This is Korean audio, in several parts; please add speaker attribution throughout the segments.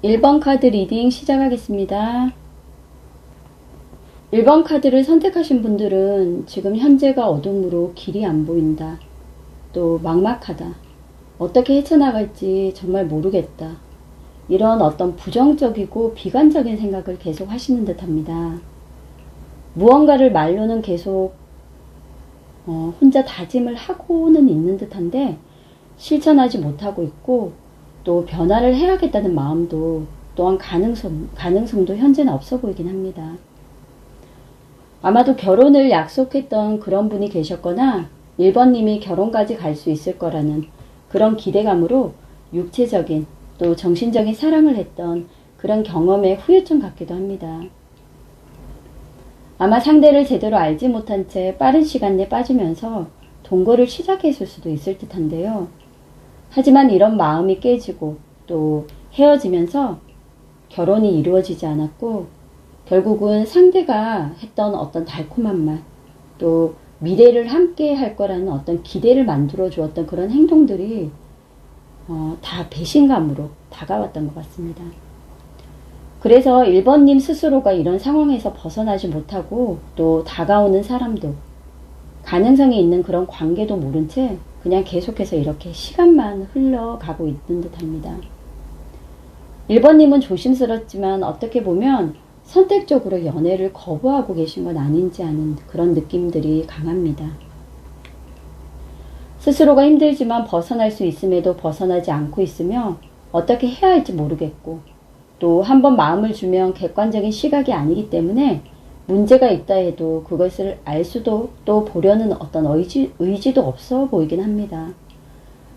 Speaker 1: 1번 카드 리딩 시작하겠습니다. 1번 카드를 선택하신 분들은 지금 현재가 어둠으로 길이 안 보인다. 또 막막하다. 어떻게 헤쳐나갈지 정말 모르겠다. 이런 어떤 부정적이고 비관적인 생각을 계속 하시는 듯 합니다. 무언가를 말로는 계속 혼자 다짐을 하고는 있는 듯한데 실천하지 못하고 있고, 또 변화를 해야겠다는 마음도 또한 가능성도 현재는 없어 보이긴 합니다. 아마도 결혼을 약속했던 그런 분이 계셨거나 1번님이 결혼까지 갈 수 있을 거라는 그런 기대감으로 육체적인 또 정신적인 사랑을 했던 그런 경험의 후유증 같기도 합니다. 아마 상대를 제대로 알지 못한 채 빠른 시간 내에 빠지면서 동거를 시작했을 수도 있을 듯한데요. 하지만 이런 마음이 깨지고 또 헤어지면서 결혼이 이루어지지 않았고, 결국은 상대가 했던 어떤 달콤한 말, 또 미래를 함께 할 거라는 어떤 기대를 만들어 주었던 그런 행동들이 다 배신감으로 다가왔던 것 같습니다. 그래서 1번님 스스로가 이런 상황에서 벗어나지 못하고, 또 다가오는 사람도, 가능성이 있는 그런 관계도 모른 채 그냥 계속해서 이렇게 시간만 흘러가고 있는 듯 합니다. 1번님은 조심스럽지만 어떻게 보면 선택적으로 연애를 거부하고 계신 건 아닌지 하는 그런 느낌들이 강합니다. 스스로가 힘들지만 벗어날 수 있음에도 벗어나지 않고 있으며 어떻게 해야 할지 모르겠고, 또 한번 마음을 주면 객관적인 시각이 아니기 때문에 문제가 있다 해도 그것을 알 수도 또 보려는 어떤 의지도 없어 보이긴 합니다.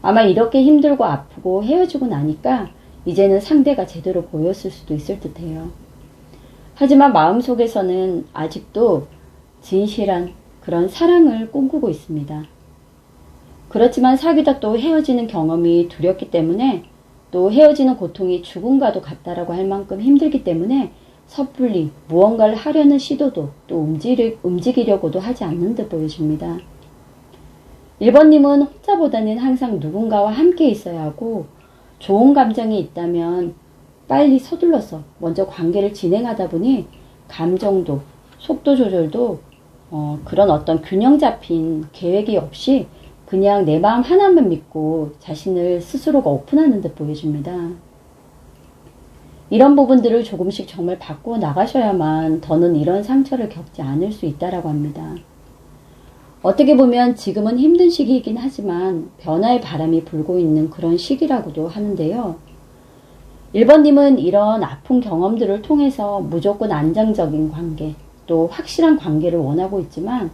Speaker 1: 아마 이렇게 힘들고 아프고 헤어지고 나니까 이제는 상대가 제대로 보였을 수도 있을 듯해요. 하지만 마음속에서는 아직도 진실한 그런 사랑을 꿈꾸고 있습니다. 그렇지만 사귀다 또 헤어지는 경험이 두렵기 때문에, 또 헤어지는 고통이 죽음과도 같다라고 할 만큼 힘들기 때문에 섣불리 무언가를 하려는 시도도 또 움직이려고도 하지 않는 듯 보여집니다. 1번님은 혼자보다는 항상 누군가와 함께 있어야 하고, 좋은 감정이 있다면 빨리 서둘러서 먼저 관계를 진행하다 보니 감정도 속도 조절도 그런 어떤 균형 잡힌 계획이 없이 그냥 내 마음 하나만 믿고 자신을 스스로가 오픈하는 듯 보여집니다. 이런 부분들을 조금씩 정말 바꾸어 나가셔야만 더는 이런 상처를 겪지 않을 수 있다라고 합니다. 어떻게 보면 지금은 힘든 시기이긴 하지만 변화의 바람이 불고 있는 그런 시기라고도 하는데요. 1번님은 이런 아픈 경험들을 통해서 무조건 안정적인 관계, 또 확실한 관계를 원하고 있지만,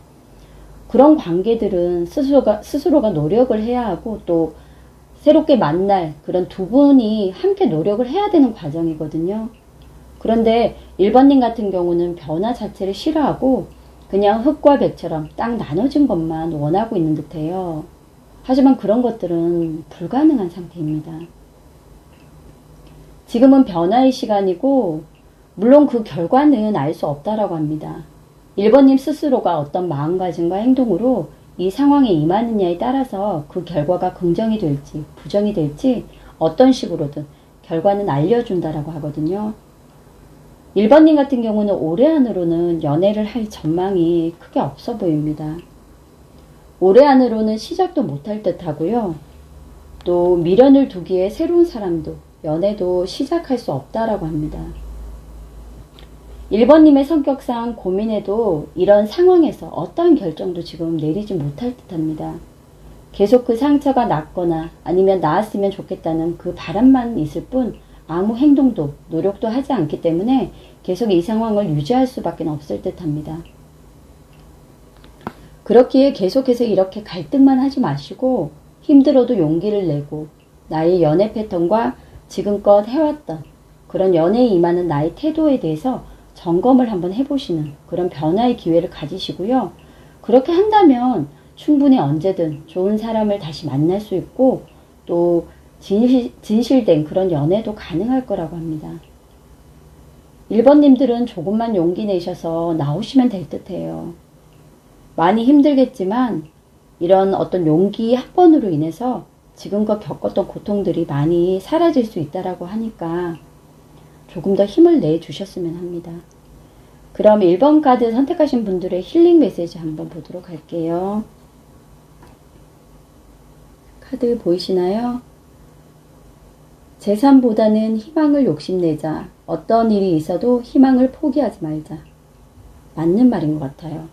Speaker 1: 그런 관계들은 스스로가 노력을 해야 하고, 또 새롭게 만날 그런 두 분이 함께 노력을 해야 되는 과정이거든요. 그런데 1번님 같은 경우는 변화 자체를 싫어하고 그냥 흙과 백처럼 딱 나눠진 것만 원하고 있는 듯해요. 하지만 그런 것들은 불가능한 상태입니다. 지금은 변화의 시간이고, 물론 그 결과는 알 수 없다라고 합니다. 1번님 스스로가 어떤 마음가짐과 행동으로 이 상황에 임하느냐에 따라서 그 결과가 긍정이 될지 부정이 될지 어떤 식으로든 결과는 알려준다라고 하거든요. 1번님 같은 경우는 올해 안으로는 연애를 할 전망이 크게 없어 보입니다. 올해 안으로는 시작도 못할 듯 하고요. 또 미련을 두기에 새로운 사람도, 연애도 시작할 수 없다라고 합니다. 1번님의 성격상 고민해도 이런 상황에서 어떠한 결정도 지금 내리지 못할 듯 합니다. 계속 그 상처가 낫거나 아니면 나았으면 좋겠다는 그 바람만 있을 뿐 아무 행동도 노력도 하지 않기 때문에 계속 이 상황을 유지할 수밖에 없을 듯 합니다. 그렇기에 계속해서 이렇게 갈등만 하지 마시고 힘들어도 용기를 내고 나의 연애 패턴과 지금껏 해왔던 그런 연애에 임하는 나의 태도에 대해서 점검을 한번 해보시는 그런 변화의 기회를 가지시고요. 그렇게 한다면 충분히 언제든 좋은 사람을 다시 만날 수 있고, 또 진실된 그런 연애도 가능할 거라고 합니다. 1번님들은 조금만 용기 내셔서 나오시면 될 듯해요. 많이 힘들겠지만 이런 어떤 용기 한 번으로 인해서 지금껏 겪었던 고통들이 많이 사라질 수 있다라고 하니까 조금 더 힘을 내주셨으면 합니다. 그럼 1번 카드 선택하신 분들의 힐링 메시지 한번 보도록 할게요. 카드 보이시나요? 재산보다는 희망을 욕심내자. 어떤 일이 있어도 희망을 포기하지 말자. 맞는 말인 것 같아요.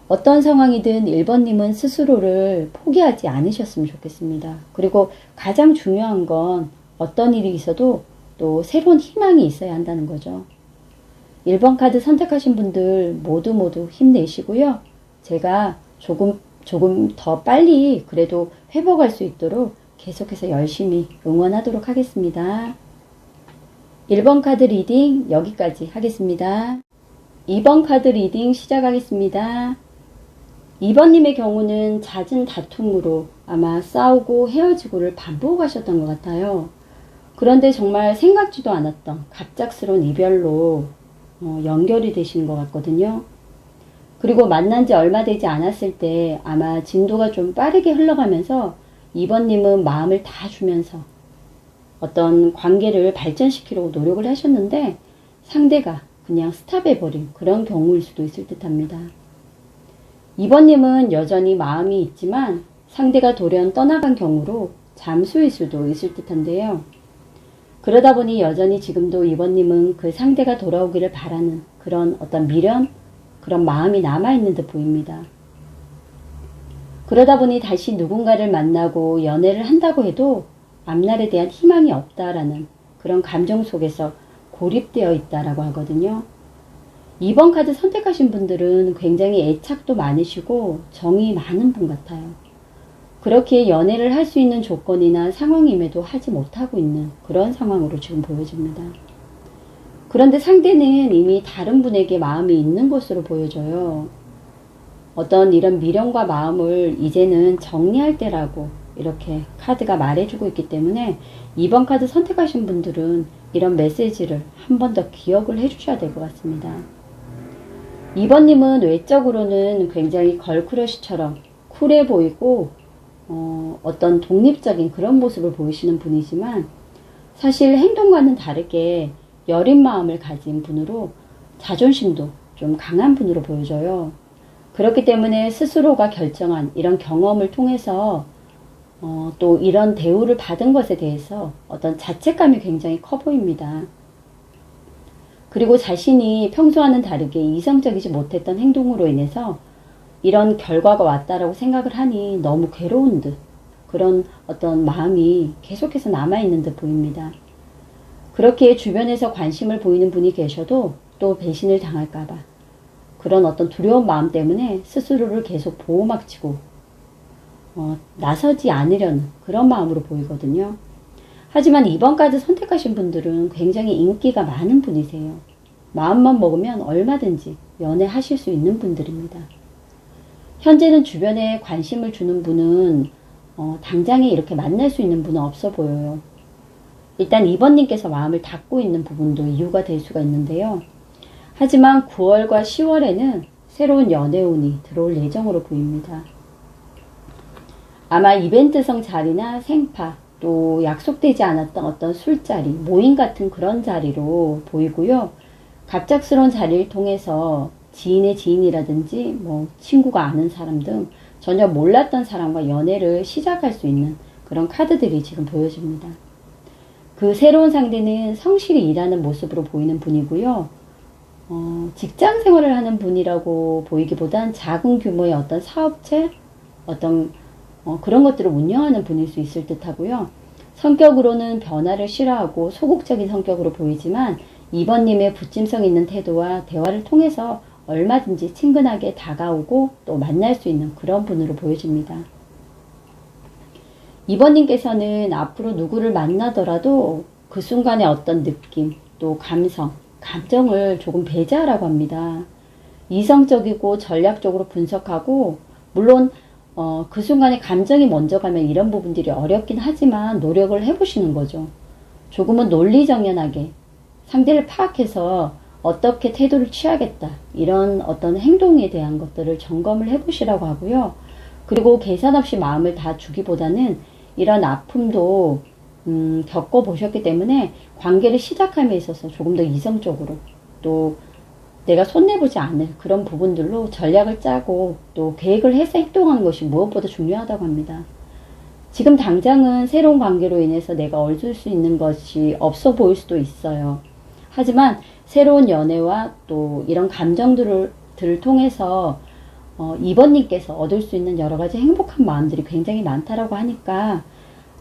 Speaker 1: 어떤 상황이든 1번님은 스스로를 포기하지 않으셨으면 좋겠습니다. 그리고 가장 중요한 건 어떤 일이 있어도 또 새로운 희망이 있어야 한다는 거죠. 1번 카드 선택하신 분들 모두 힘내시고요. 제가 조금 더 빨리 그래도 회복할 수 있도록 계속해서 열심히 응원하도록 하겠습니다. 1번 카드 리딩 여기까지 하겠습니다. 2번 카드 리딩 시작하겠습니다. 2번님의 경우는 잦은 다툼으로 아마 싸우고 헤어지고를 반복하셨던 것 같아요. 그런데 정말 생각지도 않았던 갑작스러운 이별로 연결이 되시는 것 같거든요. 그리고 만난 지 얼마 되지 않았을 때 아마 진도가 좀 빠르게 흘러가면서 2번님은 마음을 다 주면서 어떤 관계를 발전시키려고 노력을 하셨는데 상대가 그냥 스탑해버린 그런 경우일 수도 있을 듯 합니다. 2번님은 여전히 마음이 있지만 상대가 돌연 떠나간 경우로 잠수일 수도 있을 듯 한데요. 그러다 보니 여전히 지금도 2번님은 그 상대가 돌아오기를 바라는 그런 어떤 미련, 그런 마음이 남아있는 듯 보입니다. 그러다 보니 다시 누군가를 만나고 연애를 한다고 해도 앞날에 대한 희망이 없다라는 그런 감정 속에서 고립되어 있다라고 하거든요. 2번 카드 선택하신 분들은 굉장히 애착도 많으시고 정이 많은 분 같아요. 그렇게 연애를 할 수 있는 조건이나 상황임에도 하지 못하고 있는 그런 상황으로 지금 보여집니다. 그런데 상대는 이미 다른 분에게 마음이 있는 것으로 보여져요. 어떤 이런 미련과 마음을 이제는 정리할 때라고 이렇게 카드가 말해주고 있기 때문에 2번 카드 선택하신 분들은 이런 메시지를 한 번 더 기억을 해주셔야 될 것 같습니다. 2번님은 외적으로는 굉장히 걸크러쉬처럼 쿨해 보이고 어떤 독립적인 그런 모습을 보이시는 분이지만 사실 행동과는 다르게 여린 마음을 가진 분으로 자존심도 좀 강한 분으로 보여져요. 그렇기 때문에 스스로가 결정한 이런 경험을 통해서 또 이런 대우를 받은 것에 대해서 어떤 자책감이 굉장히 커 보입니다. 그리고 자신이 평소와는 다르게 이성적이지 못했던 행동으로 인해서 이런 결과가 왔다라고 생각을 하니 너무 괴로운 듯 그런 어떤 마음이 계속해서 남아있는 듯 보입니다. 그렇게 주변에서 관심을 보이는 분이 계셔도 또 배신을 당할까봐 그런 어떤 두려운 마음 때문에 스스로를 계속 보호막치고 나서지 않으려는 그런 마음으로 보이거든요. 하지만 2번 카드 선택하신 분들은 굉장히 인기가 많은 분이세요. 마음만 먹으면 얼마든지 연애하실 수 있는 분들입니다. 현재는 주변에 관심을 주는 분은 당장에 이렇게 만날 수 있는 분은 없어 보여요. 일단 2번님께서 마음을 닫고 있는 부분도 이유가 될 수가 있는데요. 하지만 9월과 10월에는 새로운 연애운이 들어올 예정으로 보입니다. 아마 이벤트성 자리나 생파, 또 약속되지 않았던 어떤 술자리, 모임 같은 그런 자리로 보이고요. 갑작스러운 자리를 통해서 지인의 지인이라든지 친구가 아는 사람 등 전혀 몰랐던 사람과 연애를 시작할 수 있는 그런 카드들이 지금 보여집니다. 그 새로운 상대는 성실히 일하는 모습으로 보이는 분이고요. 직장 생활을 하는 분이라고 보이기보단 작은 규모의 어떤 사업체, 어떤 그런 것들을 운영하는 분일 수 있을 듯 하고요. 성격으로는 변화를 싫어하고 소극적인 성격으로 보이지만 2번님의 부침성 있는 태도와 대화를 통해서 얼마든지 친근하게 다가오고 또 만날 수 있는 그런 분으로 보여집니다. 2번님께서는 앞으로 누구를 만나더라도 그 순간의 어떤 느낌, 또 감정을 조금 배제하라고 합니다. 이성적이고 전략적으로 분석하고 물론 그 순간에 감정이 먼저 가면 이런 부분들이 어렵긴 하지만 노력을 해보시는 거죠. 조금은 논리정연하게 상대를 파악해서 어떻게 태도를 취하겠다 이런 어떤 행동에 대한 것들을 점검을 해보시라고 하고요. 그리고 계산 없이 마음을 다 주기보다는 이런 아픔도 겪어보셨기 때문에 관계를 시작함에 있어서 조금 더 이성적으로 또 내가 손내보지 않을 그런 부분들로 전략을 짜고 또 계획을 해서 행동하는 것이 무엇보다 중요하다고 합니다. 지금 당장은 새로운 관계로 인해서 내가 얻을 수 있는 것이 없어 보일 수도 있어요. 하지만 새로운 연애와 또 이런 감정들을 통해서 2번님께서 얻을 수 있는 여러 가지 행복한 마음들이 굉장히 많다라고 하니까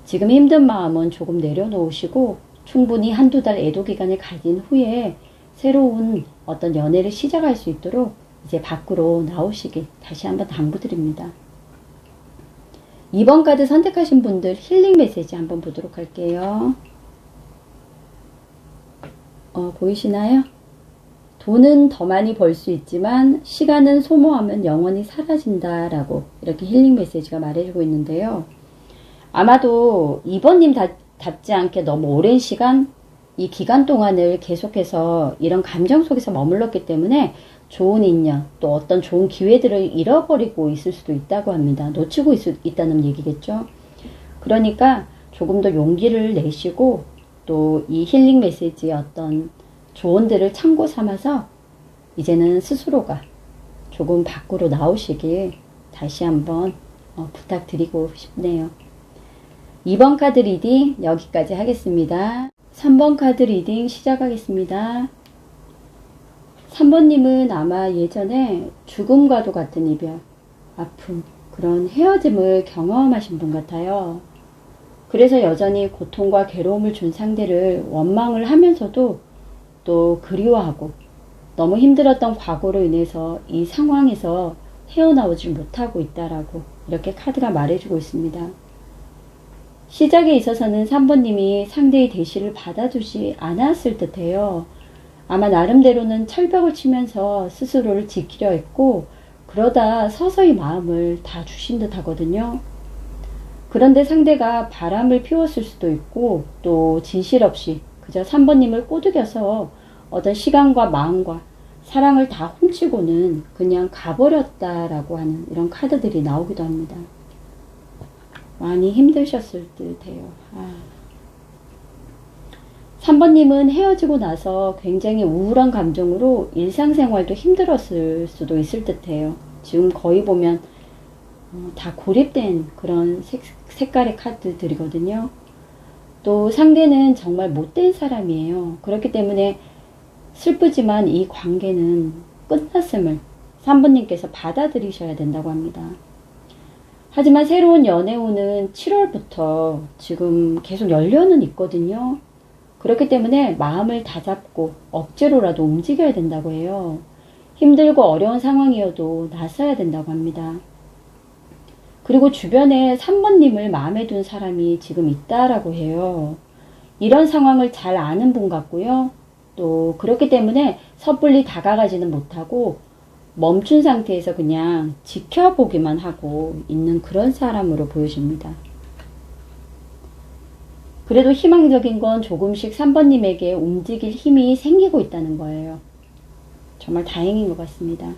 Speaker 1: 지금 힘든 마음은 조금 내려놓으시고 충분히 한두 달 애도 기간을 가진 후에 새로운 어떤 연애를 시작할 수 있도록 이제 밖으로 나오시길 다시 한번 당부드립니다. 2번 카드 선택하신 분들 힐링 메시지 한번 보도록 할게요. 보이시나요? 돈은 더 많이 벌 수 있지만 시간은 소모하면 영원히 사라진다 라고 이렇게 힐링 메시지가 말해주고 있는데요. 아마도 2번님 답지 않게 너무 오랜 시간 이 기간 동안을 계속해서 이런 감정 속에서 머물렀기 때문에 좋은 인연 또 어떤 좋은 기회들을 잃어버리고 있을 수도 있다고 합니다. 놓치고 있다는 얘기겠죠. 그러니까 조금 더 용기를 내시고 또 이 힐링 메시지의 어떤 조언들을 참고 삼아서 이제는 스스로가 조금 밖으로 나오시길 다시 한번 부탁드리고 싶네요. 2번 카드 리딩 여기까지 하겠습니다. 3번 카드 리딩 시작하겠습니다. 3번님은 아마 예전에 죽음과도 같은 이별, 아픔, 그런 헤어짐을 경험하신 분 같아요. 그래서 여전히 고통과 괴로움을 준 상대를 원망을 하면서도 또 그리워하고 너무 힘들었던 과거로 인해서 이 상황에서 헤어나오지 못하고 있다라고 이렇게 카드가 말해주고 있습니다. 시작에 있어서는 3번님이 상대의 대시를 받아주지 않았을 듯해요. 아마 나름대로는 철벽을 치면서 스스로를 지키려 했고 그러다 서서히 마음을 다 주신 듯 하거든요. 그런데 상대가 바람을 피웠을 수도 있고 또 진실 없이 그저 3번님을 꼬드겨서 어떤 시간과 마음과 사랑을 다 훔치고는 그냥 가버렸다라고 하는 이런 카드들이 나오기도 합니다. 많이 힘드셨을 듯해요. 3번님은 헤어지고 나서 굉장히 우울한 감정으로 일상생활도 힘들었을 수도 있을 듯해요. 지금 거의 보면 다 고립된 그런 색깔의 카드들이거든요. 또 상대는 정말 못된 사람이에요. 그렇기 때문에 슬프지만 이 관계는 끝났음을 3번님께서 받아들이셔야 된다고 합니다. 하지만 새로운 연애운은 7월부터 지금 계속 열려는 있거든요. 그렇기 때문에 마음을 다잡고 억지로라도 움직여야 된다고 해요. 힘들고 어려운 상황이어도 나서야 된다고 합니다. 그리고 주변에 3번님을 마음에 둔 사람이 지금 있다라고 해요. 이런 상황을 잘 아는 분 같고요. 또 그렇기 때문에 섣불리 다가가지는 못하고 멈춘 상태에서 그냥 지켜보기만 하고 있는 그런 사람으로 보여집니다. 그래도 희망적인 건 조금씩 3번님에게 움직일 힘이 생기고 있다는 거예요. 정말 다행인 것 같습니다.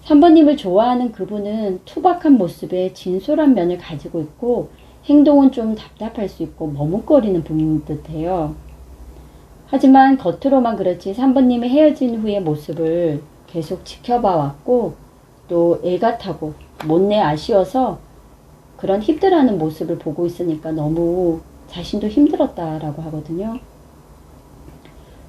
Speaker 1: 3번님을 좋아하는 그분은 투박한 모습에 진솔한 면을 가지고 있고 행동은 좀 답답할 수 있고 머뭇거리는 분인 듯해요. 하지만 겉으로만 그렇지 3번님의 헤어진 후의 모습을 계속 지켜봐 왔고 또 애가 타고 못내 아쉬워서 그런 힘들어하는 모습을 보고 있으니까 너무 자신도 힘들었다라고 하거든요.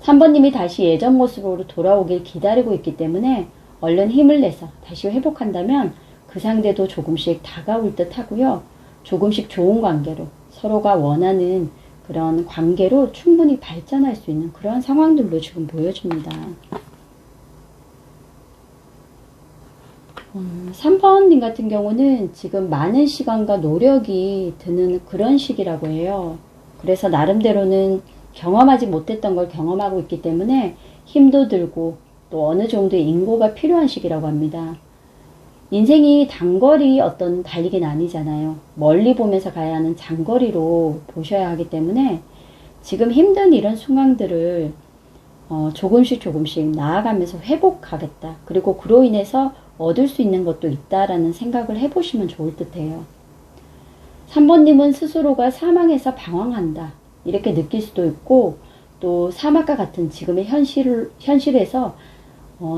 Speaker 1: 3번님이 다시 예전 모습으로 돌아오길 기다리고 있기 때문에 얼른 힘을 내서 다시 회복한다면 그 상대도 조금씩 다가올 듯 하고요. 조금씩 좋은 관계로 서로가 원하는 그런 관계로 충분히 발전할 수 있는 그런 상황들로 지금 보여줍니다. 3번님 같은 경우는 지금 많은 시간과 노력이 드는 그런 시기라고 해요. 그래서 나름대로는 경험하지 못했던 걸 경험하고 있기 때문에 힘도 들고 또 어느 정도의 인고가 필요한 시기라고 합니다. 인생이 단거리 어떤 달리기는 아니잖아요. 멀리 보면서 가야 하는 장거리로 보셔야 하기 때문에 지금 힘든 이런 순간들을 조금씩 나아가면서 회복하겠다. 그리고 그로 인해서 얻을 수 있는 것도 있다라는 생각을 해보시면 좋을 듯해요. 3번님은 스스로가 사망해서 방황한다. 이렇게 느낄 수도 있고, 또 사막과 같은 지금의 현실에서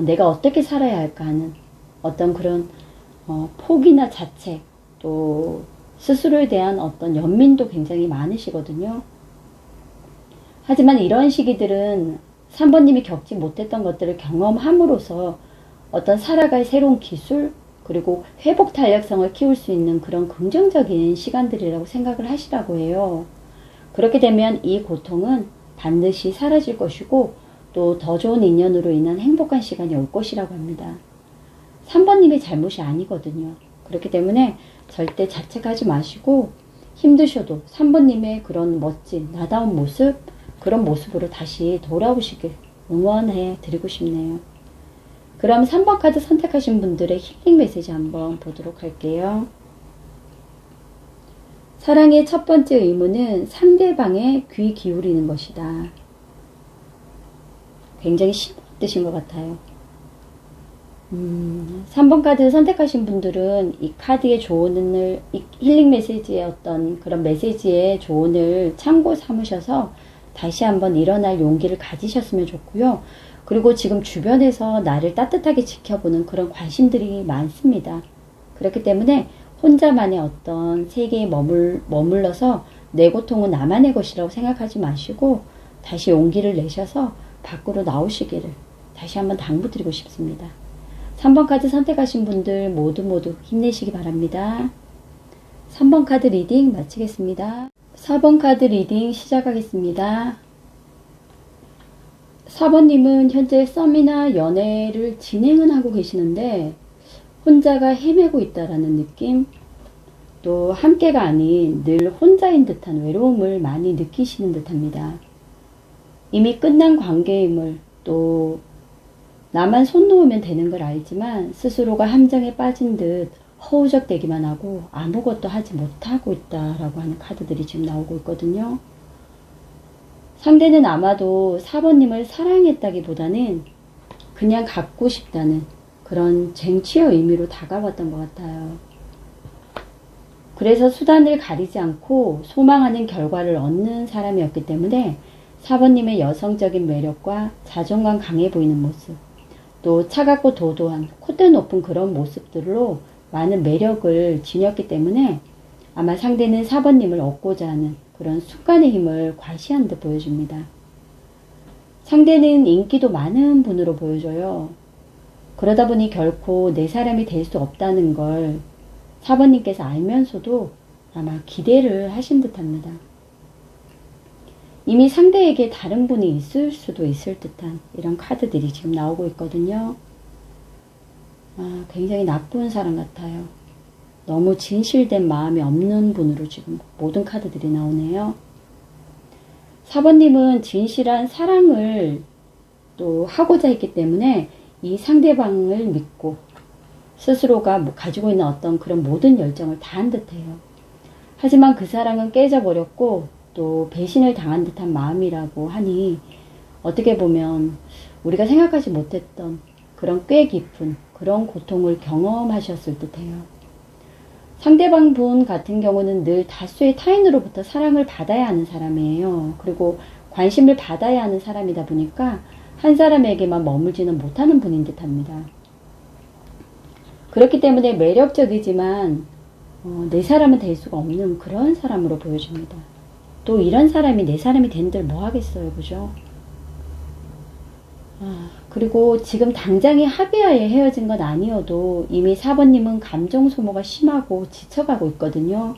Speaker 1: 내가 어떻게 살아야 할까 하는 어떤 그런 포기나 자책, 또 스스로에 대한 어떤 연민도 굉장히 많으시거든요. 하지만 이런 시기들은 3번님이 겪지 못했던 것들을 경험함으로써 어떤 살아갈 새로운 기술, 그리고 회복 탄력성을 키울 수 있는 그런 긍정적인 시간들이라고 생각을 하시라고 해요. 그렇게 되면 이 고통은 반드시 사라질 것이고 또 더 좋은 인연으로 인한 행복한 시간이 올 것이라고 합니다. 3번님의 잘못이 아니거든요. 그렇기 때문에 절대 자책하지 마시고 힘드셔도 3번님의 그런 멋진 나다운 모습, 그런 모습으로 다시 돌아오시길 응원해 드리고 싶네요. 그럼 3번 카드 선택하신 분들의 힐링 메시지 한번 보도록 할게요. 사랑의 첫 번째 의무는 상대방의 귀 기울이는 것이다. 굉장히 심오한 뜻인 것 같아요. 3번 카드 선택하신 분들은 이 카드의 조언을, 이 힐링 메시지의 어떤 그런 메시지의 조언을 참고 삼으셔서 다시 한번 일어날 용기를 가지셨으면 좋고요. 그리고 지금 주변에서 나를 따뜻하게 지켜보는 그런 관심들이 많습니다. 그렇기 때문에 혼자만의 어떤 세계에 머물러서 내 고통은 나만의 것이라고 생각하지 마시고 다시 용기를 내셔서 밖으로 나오시기를 다시 한번 당부드리고 싶습니다. 3번 카드 선택하신 분들 모두 힘내시기 바랍니다. 3번 카드 리딩 마치겠습니다. 4번 카드 리딩 시작하겠습니다. 4번님은 현재 썸이나 연애를 진행은 하고 계시는데 혼자가 헤매고 있다라는 느낌, 또 함께가 아닌 늘 혼자인 듯한 외로움을 많이 느끼시는 듯합니다. 이미 끝난 관계임을, 또 나만 손 놓으면 되는 걸 알지만 스스로가 함정에 빠진 듯 허우적대기만 하고 아무것도 하지 못하고 있다라고 하는 카드들이 지금 나오고 있거든요. 상대는 아마도 4번님을 사랑했다기보다는 그냥 갖고 싶다는 그런 쟁취의 의미로 다가왔던 것 같아요. 그래서 수단을 가리지 않고 소망하는 결과를 얻는 사람이었기 때문에 4번님의 여성적인 매력과 자존감 강해 보이는 모습, 또 차갑고 도도한 콧대 높은 그런 모습들로 많은 매력을 지녔기 때문에 아마 상대는 4번님을 얻고자 하는 그런 습관의 힘을 과시한 듯 보여줍니다. 상대는 인기도 많은 분으로 보여져요. 그러다 보니 결코 내 사람이 될 수 없다는 걸 4번님께서 알면서도 아마 기대를 하신 듯 합니다. 이미 상대에게 다른 분이 있을 수도 있을 듯한 이런 카드들이 지금 나오고 있거든요. 굉장히 나쁜 사람 같아요. 너무 진실된 마음이 없는 분으로 지금 모든 카드들이 나오네요. 4번님은 진실한 사랑을 또 하고자 했기 때문에 이 상대방을 믿고 스스로가 가지고 있는 어떤 그런 모든 열정을 다한 듯해요. 하지만 그 사랑은 깨져버렸고 또 배신을 당한 듯한 마음이라고 하니 어떻게 보면 우리가 생각하지 못했던 그런 꽤 깊은 그런 고통을 경험하셨을 듯해요. 상대방 분 같은 경우는 늘 다수의 타인으로부터 사랑을 받아야 하는 사람이에요. 그리고 관심을 받아야 하는 사람이다 보니까 한 사람에게만 머물지는 못하는 분인 듯합니다. 그렇기 때문에 매력적이지만 내 사람은 될 수가 없는 그런 사람으로 보여집니다. 또 이런 사람이 내 사람이 된들 뭐 하겠어요, 그죠? 그리고 지금 당장에 합의하에 헤어진 건 아니어도 이미 4번님은 감정 소모가 심하고 지쳐가고 있거든요.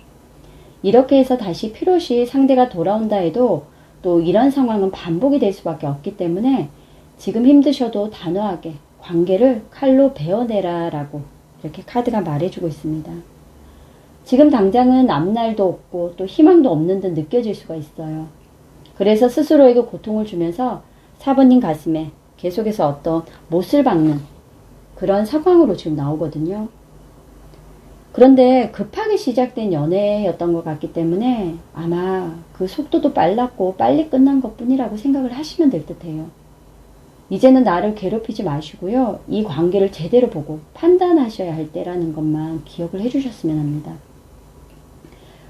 Speaker 1: 이렇게 해서 다시 필요시 상대가 돌아온다 해도 또 이런 상황은 반복이 될 수밖에 없기 때문에 지금 힘드셔도 단호하게 관계를 칼로 베어내라 라고 이렇게 카드가 말해주고 있습니다. 지금 당장은 앞날도 없고 또 희망도 없는 듯 느껴질 수가 있어요. 그래서 스스로에게 고통을 주면서 4번님 가슴에 계속해서 어떤 못을 박는 그런 상황으로 지금 나오거든요. 그런데 급하게 시작된 연애였던 것 같기 때문에 아마 그 속도도 빨랐고 빨리 끝난 것 뿐이라고 생각을 하시면 될 듯해요. 이제는 나를 괴롭히지 마시고요. 이 관계를 제대로 보고 판단하셔야 할 때라는 것만 기억을 해주셨으면 합니다.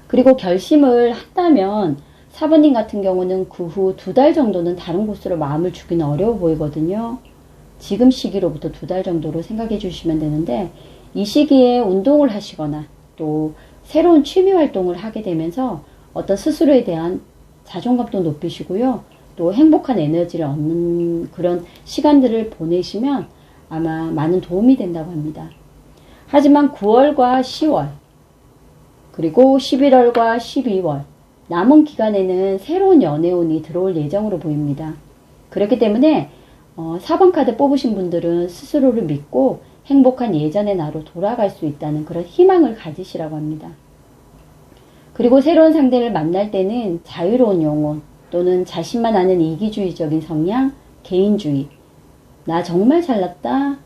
Speaker 1: 그리고 결심을 한다면 4번님 같은 경우는 그 후 2달 정도는 다른 곳으로 마음을 주기는 어려워 보이거든요. 지금 시기로부터 2달 정도로 생각해 주시면 되는데, 이 시기에 운동을 하시거나 또 새로운 취미 활동을 하게 되면서 어떤 스스로에 대한 자존감도 높이시고요. 또 행복한 에너지를 얻는 그런 시간들을 보내시면 아마 많은 도움이 된다고 합니다. 하지만 9월과 10월 그리고 11월과 12월 남은 기간에는 새로운 연애운이 들어올 예정으로 보입니다. 그렇기 때문에 4번 카드 뽑으신 분들은 스스로를 믿고 행복한 예전의 나로 돌아갈 수 있다는 그런 희망을 가지시라고 합니다. 그리고 새로운 상대를 만날 때는 자유로운 영혼 또는 자신만 아는 이기주의적인 성향, 개인주의, 나 정말 잘났다,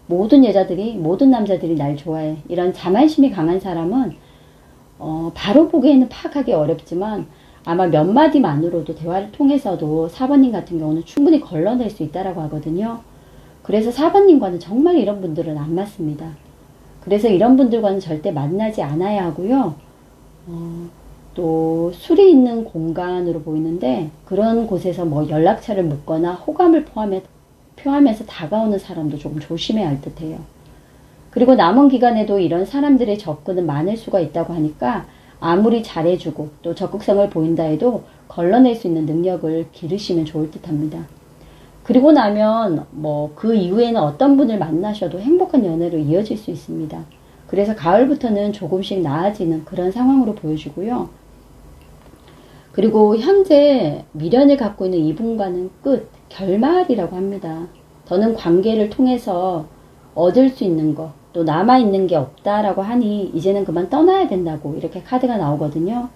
Speaker 1: 모든 여자들이, 모든 남자들이 날 좋아해, 이런 자만심이 강한 사람은 바로 보기에는 파악하기 어렵지만 아마 몇 마디만으로도 대화를 통해서도 4번님 같은 경우는 충분히 걸러낼 수 있다라고 하거든요. 그래서 4번님과는 정말 이런 분들은 안 맞습니다. 그래서 이런 분들과는 절대 만나지 않아야 하고요. 또 술이 있는 공간으로 보이는데 그런 곳에서 뭐 연락처를 묻거나 호감을 표하면서 다가오는 사람도 조금 조심해야 할 듯해요. 그리고 남은 기간에도 이런 사람들의 접근은 많을 수가 있다고 하니까 아무리 잘해주고 또 적극성을 보인다 해도 걸러낼 수 있는 능력을 기르시면 좋을 듯 합니다. 그리고 나면 뭐 그 이후에는 어떤 분을 만나셔도 행복한 연애로 이어질 수 있습니다. 그래서 가을부터는 조금씩 나아지는 그런 상황으로 보여지고요. 그리고 현재 미련을 갖고 있는 이분과는 끝, 결말이라고 합니다. 더는 관계를 통해서 얻을 수 있는 것, 또 남아있는 게 없다라고 하니 이제는 그만 떠나야 된다고 이렇게 카드가 나오거든요.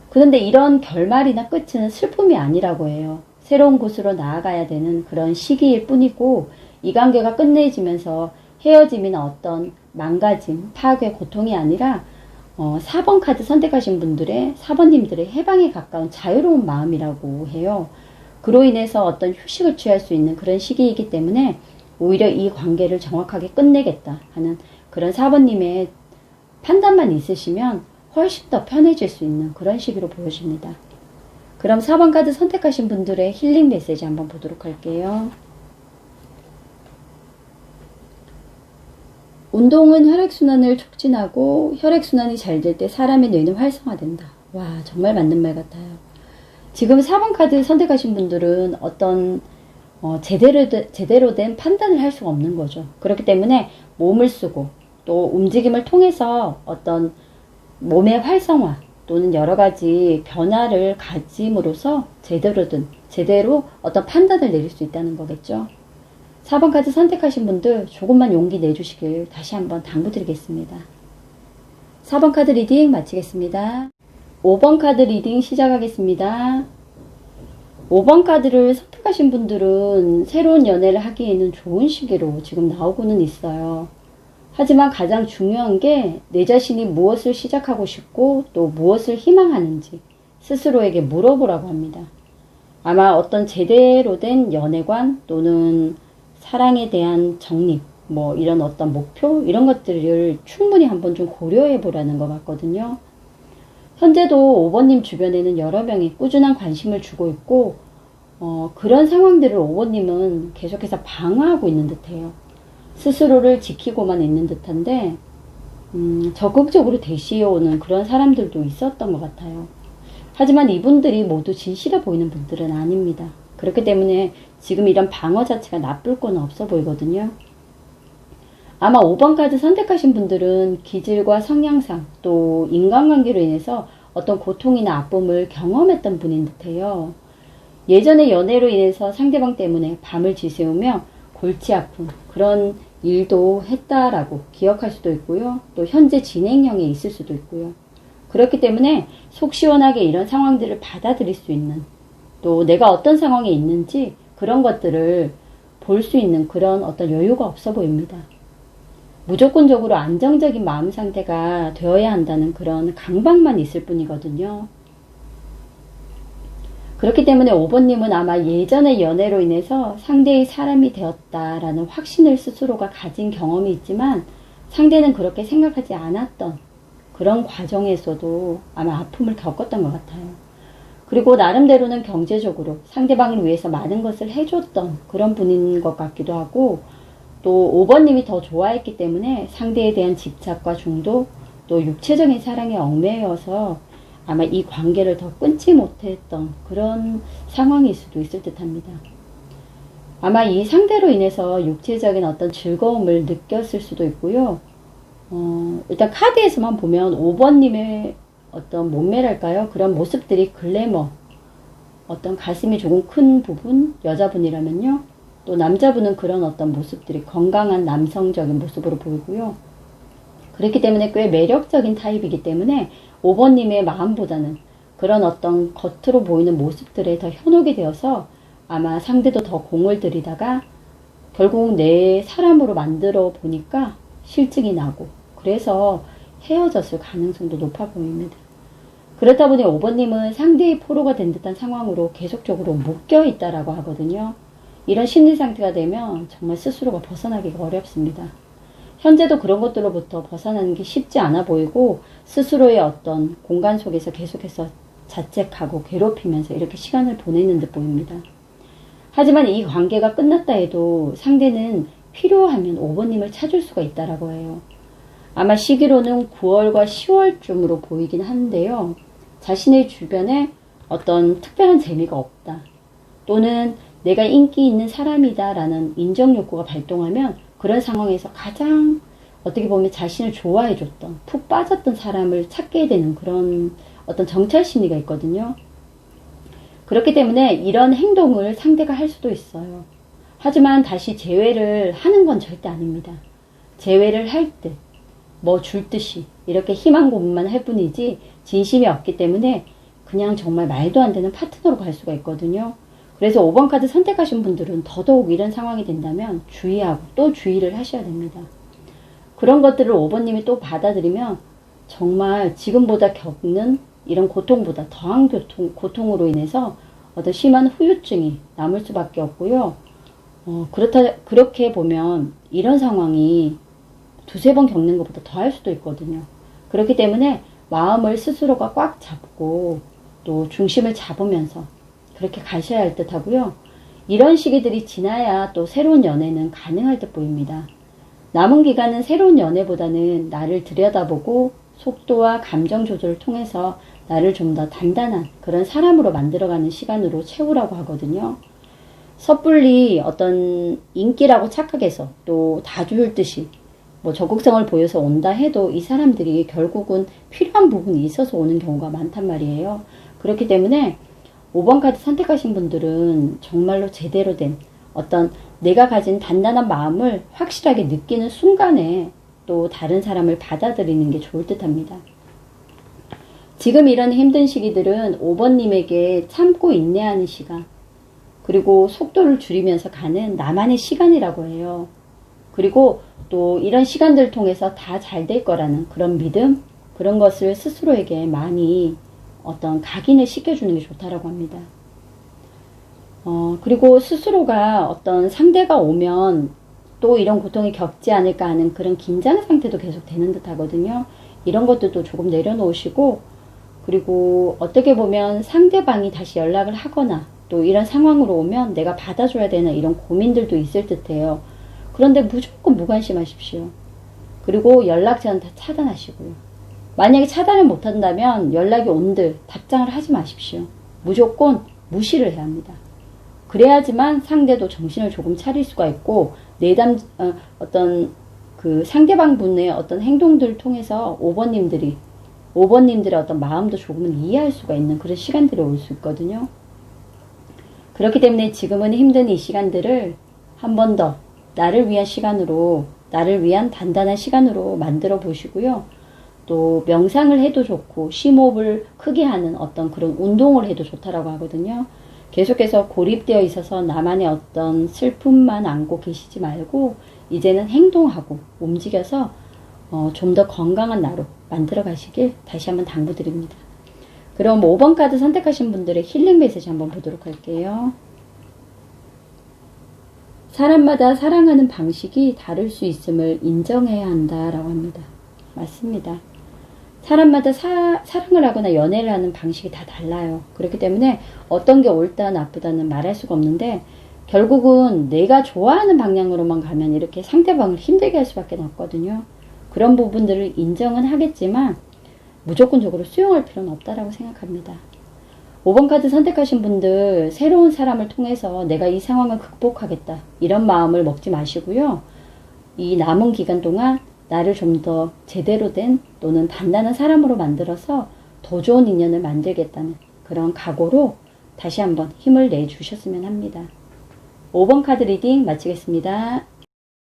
Speaker 1: 그런데 이런 결말이나 끝은 슬픔이 아니라고 해요. 새로운 곳으로 나아가야 되는 그런 시기일 뿐이고 이 관계가 끝내지면서 헤어짐이나 어떤 망가짐, 파괴, 고통이 아니라 4번 카드 선택하신 분들의 4번님들의 해방에 가까운 자유로운 마음이라고 해요. 그로 인해서 어떤 휴식을 취할 수 있는 그런 시기이기 때문에 오히려 이 관계를 정확하게 끝내겠다 하는 그런 4번님의 판단만 있으시면 훨씬 더 편해질 수 있는 그런 시기로 보여집니다. 그럼 4번 카드 선택하신 분들의 힐링 메시지 한번 보도록 할게요. 운동은 혈액순환을 촉진하고 혈액순환이 잘 될 때 사람의 뇌는 활성화된다. 와, 정말 맞는 말 같아요. 지금 4번 카드 선택하신 분들은 어떤 제대로 된 판단을 할 수가 없는 거죠. 그렇기 때문에 몸을 쓰고 또 움직임을 통해서 어떤 몸의 활성화 또는 여러 가지 변화를 가짐으로써 제대로 어떤 판단을 내릴 수 있다는 거겠죠. 4번 카드 선택하신 분들 조금만 용기 내주시길 다시 한번 당부드리겠습니다. 4번 카드 리딩 마치겠습니다. 5번 카드 리딩 시작하겠습니다. 5번 카드를 선택하신 분들은 새로운 연애를 하기에는 좋은 시기로 지금 나오고는 있어요. 하지만 가장 중요한 게 내 자신이 무엇을 시작하고 싶고 또 무엇을 희망하는지 스스로에게 물어보라고 합니다. 아마 어떤 제대로 된 연애관 또는 사랑에 대한 정립, 뭐 이런 어떤 목표 이런 것들을 충분히 한번 좀 고려해 보라는 것 같거든요. 현재도 5번님 주변에는 여러 명이 꾸준한 관심을 주고 있고 그런 상황들을 5번님은 계속해서 방어하고 있는 듯해요. 스스로를 지키고만 있는 듯한데 적극적으로 대시해오는 그런 사람들도 있었던 것 같아요. 하지만 이분들이 모두 진실해 보이는 분들은 아닙니다. 그렇기 때문에 지금 이런 방어 자체가 나쁠 건 없어 보이거든요. 아마 5번 카드 선택하신 분들은 기질과 성향상 또 인간관계로 인해서 어떤 고통이나 아픔을 경험했던 분인 듯해요. 예전에 연애로 인해서 상대방 때문에 밤을 지새우며 골치 아픈 그런 일도 했다라고 기억할 수도 있고요. 또 현재 진행형에 있을 수도 있고요. 그렇기 때문에 속 시원하게 이런 상황들을 받아들일 수 있는 또 내가 어떤 상황에 있는지 그런 것들을 볼 수 있는 그런 어떤 여유가 없어 보입니다. 무조건적으로 안정적인 마음 상태가 되어야 한다는 그런 강박만 있을 뿐이거든요. 그렇기 때문에 5번님은 아마 예전의 연애로 인해서 상대의 사람이 되었다라는 확신을 스스로가 가진 경험이 있지만 상대는 그렇게 생각하지 않았던 그런 과정에서도 아마 아픔을 겪었던 것 같아요. 그리고 나름대로는 경제적으로 상대방을 위해서 많은 것을 해줬던 그런 분인 것 같기도 하고, 또 5번님이 더 좋아했기 때문에 상대에 대한 집착과 중독, 또 육체적인 사랑에 얽매여서 아마 이 관계를 더 끊지 못했던 그런 상황일 수도 있을 듯 합니다. 아마 이 상대로 인해서 육체적인 어떤 즐거움을 느꼈을 수도 있고요. 일단 카드에서만 보면 5번님의 어떤 몸매랄까요? 그런 모습들이 글래머, 어떤 가슴이 조금 큰 부분, 여자분이라면요. 또 남자분은 그런 어떤 모습들이 건강한 남성적인 모습으로 보이고요. 그렇기 때문에 꽤 매력적인 타입이기 때문에 5번님의 마음보다는 그런 어떤 겉으로 보이는 모습들에 더 현혹이 되어서 아마 상대도 더 공을 들이다가 결국 내 사람으로 만들어 보니까 실증이 나고, 그래서 헤어졌을 가능성도 높아 보입니다. 그렇다 보니 5번님은 상대의 포로가 된 듯한 상황으로 계속적으로 묶여 있다라고 하거든요. 이런 심리 상태가 되면 정말 스스로가 벗어나기가 어렵습니다. 현재도 그런 것들로부터 벗어나는 게 쉽지 않아 보이고, 스스로의 어떤 공간 속에서 계속해서 자책하고 괴롭히면서 이렇게 시간을 보내는 듯 보입니다. 하지만 이 관계가 끝났다 해도 상대는 필요하면 5번님을 찾을 수가 있다라고 해요. 아마 시기로는 9월과 10월쯤으로 보이긴 하는데요. 자신의 주변에 어떤 특별한 재미가 없다, 또는 내가 인기 있는 사람이다 라는 인정 욕구가 발동하면 그런 상황에서 가장 어떻게 보면 자신을 좋아해 줬던, 푹 빠졌던 사람을 찾게 되는 그런 어떤 정찰 심리가 있거든요. 그렇기 때문에 이런 행동을 상대가 할 수도 있어요. 하지만 다시 재회를 하는 건 절대 아닙니다. 재회를 할 때 뭐 줄 듯이 이렇게 희망 고문만 할 뿐이지 진심이 없기 때문에 그냥 정말 말도 안 되는 파트너로 갈 수가 있거든요. 그래서 5번 카드 선택하신 분들은 더더욱 이런 상황이 된다면 주의하고 또 주의를 하셔야 됩니다. 그런 것들을 5번님이 또 받아들이면 정말 지금보다 겪는 이런 고통보다 더한 고통으로 인해서 어떤 심한 후유증이 남을 수밖에 없고요. 그렇게 보면 이런 상황이 두세 번 겪는 것보다 더할 수도 있거든요. 그렇기 때문에 마음을 스스로가 꽉 잡고 또 중심을 잡으면서 그렇게 가셔야 할 듯 하고요. 이런 시기들이 지나야 또 새로운 연애는 가능할 듯 보입니다. 남은 기간은 새로운 연애보다는 나를 들여다보고 속도와 감정 조절을 통해서 나를 좀 더 단단한 그런 사람으로 만들어가는 시간으로 채우라고 하거든요. 섣불리 어떤 인기라고 착각해서 또 다 줄 듯이 뭐 적극성을 보여서 온다 해도 이 사람들이 결국은 필요한 부분이 있어서 오는 경우가 많단 말이에요. 그렇기 때문에 5번 카드 선택하신 분들은 정말로 제대로 된 어떤 내가 가진 단단한 마음을 확실하게 느끼는 순간에 또 다른 사람을 받아들이는 게 좋을 듯 합니다. 지금 이런 힘든 시기들은 5번님에게 참고 인내하는 시간, 그리고 속도를 줄이면서 가는 나만의 시간이라고 해요. 그리고 또 이런 시간들을 통해서 다 잘 될 거라는 그런 믿음, 그런 것을 스스로에게 많이 어떤 각인을 시켜주는 게 좋다라고 합니다. 그리고 스스로가 어떤 상대가 오면 또 이런 고통이 겪지 않을까 하는 그런 긴장 상태도 계속 되는 듯 하거든요. 이런 것들도 조금 내려놓으시고, 그리고 어떻게 보면 상대방이 다시 연락을 하거나 또 이런 상황으로 오면 내가 받아줘야 되나 이런 고민들도 있을 듯해요. 그런데 무조건 무관심하십시오. 그리고 연락처는 다 차단하시고요. 만약에 차단을 못한다면 연락이 온들 답장을 하지 마십시오. 무조건 무시를 해야 합니다. 그래야지만 상대도 정신을 조금 차릴 수가 있고 어떤 그 상대방 분의 어떤 행동들을 통해서 5번님들의 어떤 마음도 조금은 이해할 수가 있는 그런 시간들이 올 수 있거든요. 그렇기 때문에 지금은 힘든 이 시간들을 한 번 더 나를 위한 시간으로, 나를 위한 단단한 시간으로 만들어 보시고요. 또 명상을 해도 좋고 심호흡을 크게 하는 어떤 그런 운동을 해도 좋다라고 하거든요. 계속해서 고립되어 있어서 나만의 어떤 슬픔만 안고 계시지 말고 이제는 행동하고 움직여서 좀 더 건강한 나로 만들어 가시길 다시 한번 당부드립니다. 그럼 5번 카드 선택하신 분들의 힐링 메시지 한번 보도록 할게요. 사람마다 사랑하는 방식이 다를 수 있음을 인정해야 한다라고 합니다. 맞습니다. 사람마다 사랑을 하거나 연애를 하는 방식이 다 달라요. 그렇기 때문에 어떤 게 옳다 나쁘다는 말할 수가 없는데, 결국은 내가 좋아하는 방향으로만 가면 이렇게 상대방을 힘들게 할 수밖에 없거든요. 그런 부분들을 인정은 하겠지만 무조건적으로 수용할 필요는 없다라고 생각합니다. 5번 카드 선택하신 분들, 새로운 사람을 통해서 내가 이 상황을 극복하겠다, 이런 마음을 먹지 마시고요. 이 남은 기간 동안 나를 좀 더 제대로 된 또는 단단한 사람으로 만들어서 더 좋은 인연을 만들겠다는 그런 각오로 다시 한번 힘을 내주셨으면 합니다. 5번 카드 리딩 마치겠습니다.